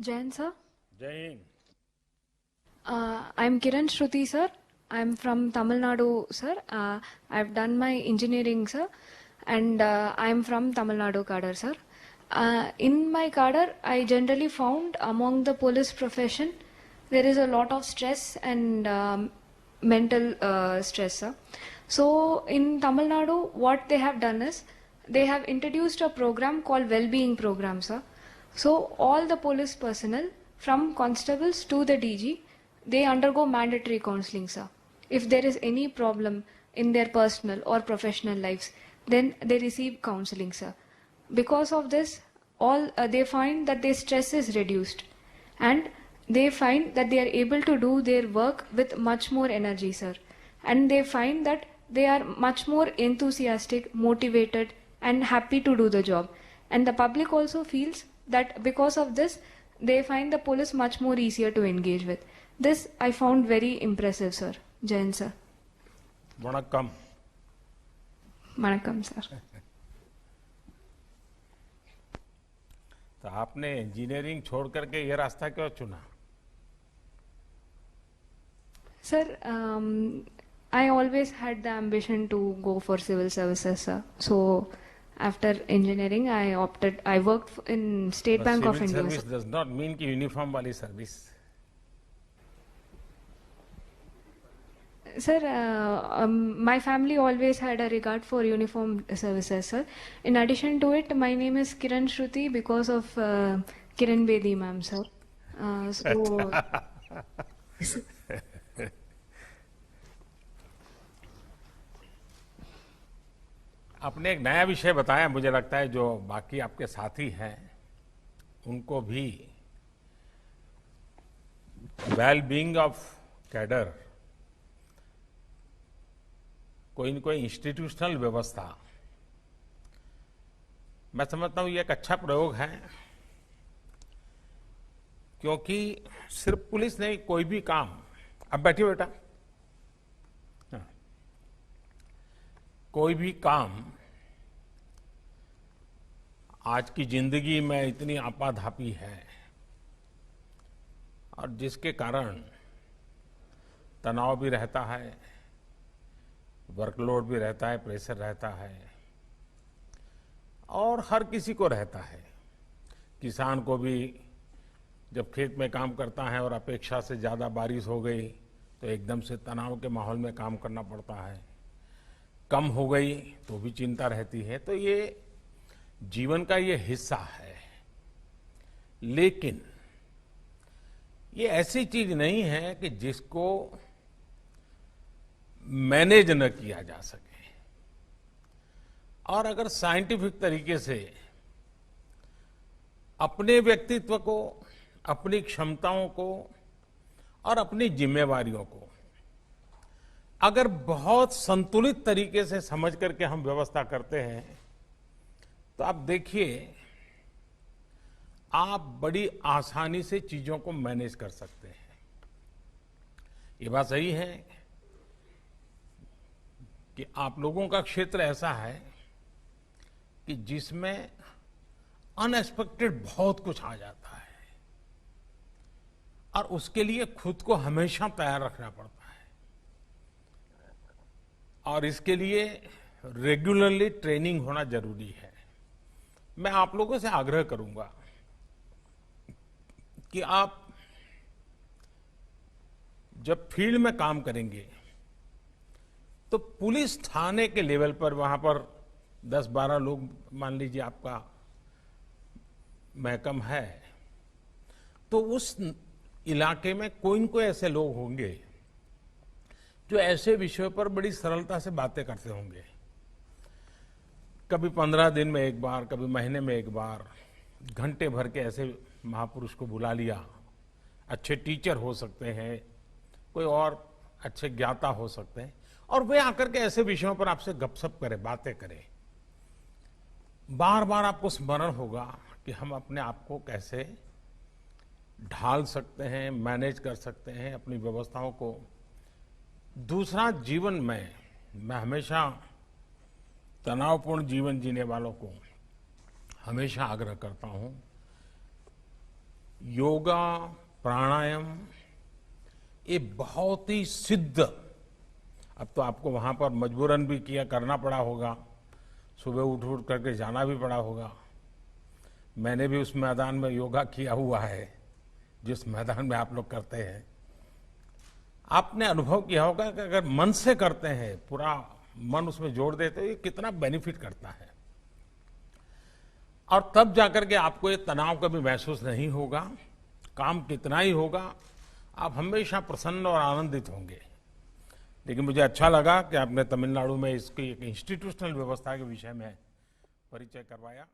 Jain sir. जय Hind. I'm Kiran Shruti sir. I'm from Tamil Nadu sir. I've done my engineering sir, and I'm from Tamil Nadu cadre sir. In my cadre, I generally found among the police profession there is a lot of stress and mental stress sir. So in Tamil Nadu, what they have done is they have introduced a program called well-being program sir. So all the police personnel from constables to the DG, they undergo mandatory counseling sir. If there is any problem in their personal or professional lives, then they receive counseling sir. Because of this, all they find that their stress is reduced, and they find that they are able to do their work with much more energy sir, and they find that they are much more enthusiastic, motivated and happy to do the job. And the public also feels that because of this, they find the police much more easier to engage with. This I found very impressive sir. Jain sir. Vanakkam. Vanakkam sir. तो आपने engineering छोड़ करके ये रास्ता क्यों चुना? Sir, I always had the ambition to go for civil services, sir. So, after engineering, I worked in State Bank of civil India. Service does not mean कि uniform वाली service. Sir, my family always had a regard for uniform services, sir. In addition to it, my name is Kiran Shruti because of Kiran Bedi ma'am, sir. So, आपने एक नया विषय बताया, मुझे लगता है जो बाकी आपके साथी हैं उनको भी वेल बीइंग ऑफ कैडर कोई न कोई इंस्टीट्यूशनल व्यवस्था, मैं समझता हूं ये एक अच्छा प्रयोग है, क्योंकि सिर्फ पुलिस नहीं, कोई भी काम। अब बैठिए बेटा। हाँ। कोई भी काम आज की जिंदगी में इतनी आपाधापी है और जिसके कारण तनाव भी रहता है, वर्कलोड भी रहता है, प्रेशर रहता है और हर किसी को रहता है। किसान को भी जब खेत में काम करता है और अपेक्षा से ज़्यादा बारिश हो गई तो एकदम से तनाव के माहौल में काम करना पड़ता है, कम हो गई तो भी चिंता रहती है। तो ये जीवन का ये हिस्सा है, लेकिन ये ऐसी चीज नहीं है कि जिसको मैनेज न किया जा सके। और अगर साइंटिफिक तरीके से अपने व्यक्तित्व को, अपनी क्षमताओं को और अपनी जिम्मेवारियों को अगर बहुत संतुलित तरीके से समझ करके हम व्यवस्था करते हैं तो आप देखिए, आप बड़ी आसानी से चीजों को मैनेज कर सकते हैं। ये बात सही है कि आप लोगों का क्षेत्र ऐसा है कि जिसमें अनएक्सपेक्टेड बहुत कुछ आ जाता है और उसके लिए खुद को हमेशा तैयार रखना पड़ता है और इसके लिए रेगुलरली ट्रेनिंग होना जरूरी है। मैं आप लोगों से आग्रह करूंगा कि आप जब फील्ड में काम करेंगे तो पुलिस थाने के लेवल पर, वहां पर 10-12 लोग मान लीजिए आपका महकम है, तो उस इलाके में कोई न कोई ऐसे लोग होंगे जो ऐसे विषयों पर बड़ी सरलता से बातें करते होंगे। कभी 15 दिन में एक बार, कभी महीने में एक बार, घंटे भर के ऐसे महापुरुष को बुला लिया। अच्छे टीचर हो सकते हैं, कोई और अच्छे ज्ञाता हो सकते हैं, और वे आकर के ऐसे विषयों पर आपसे गपशप करें, बातें करें। बार बार आपको स्मरण होगा कि हम अपने आप को कैसे ढाल सकते हैं, मैनेज कर सकते हैं अपनी व्यवस्थाओं को। दूसरा, जीवन में मैं हमेशा तनावपूर्ण जीवन जीने वालों को हमेशा आग्रह करता हूं योगा, प्राणायाम ये बहुत ही सिद्ध, अब तो आपको वहां पर मजबूरन भी किया करना पड़ा होगा, सुबह उठ उठ करके जाना भी पड़ा होगा। मैंने भी उस मैदान में योगा किया हुआ है जिस मैदान में आप लोग करते हैं। आपने अनुभव किया होगा कि अगर मन से करते हैं, पूरा मन उसमें जोड़ देते हैं, ये कितना बेनिफिट करता है। और तब जाकर के आपको ये तनाव कभी महसूस नहीं होगा, काम कितना ही होगा, आप हमेशा प्रसन्न और आनंदित होंगे। लेकिन मुझे अच्छा लगा कि आपने तमिलनाडु में इसकी एक इंस्टीट्यूशनल व्यवस्था के विषय में परिचय करवाया।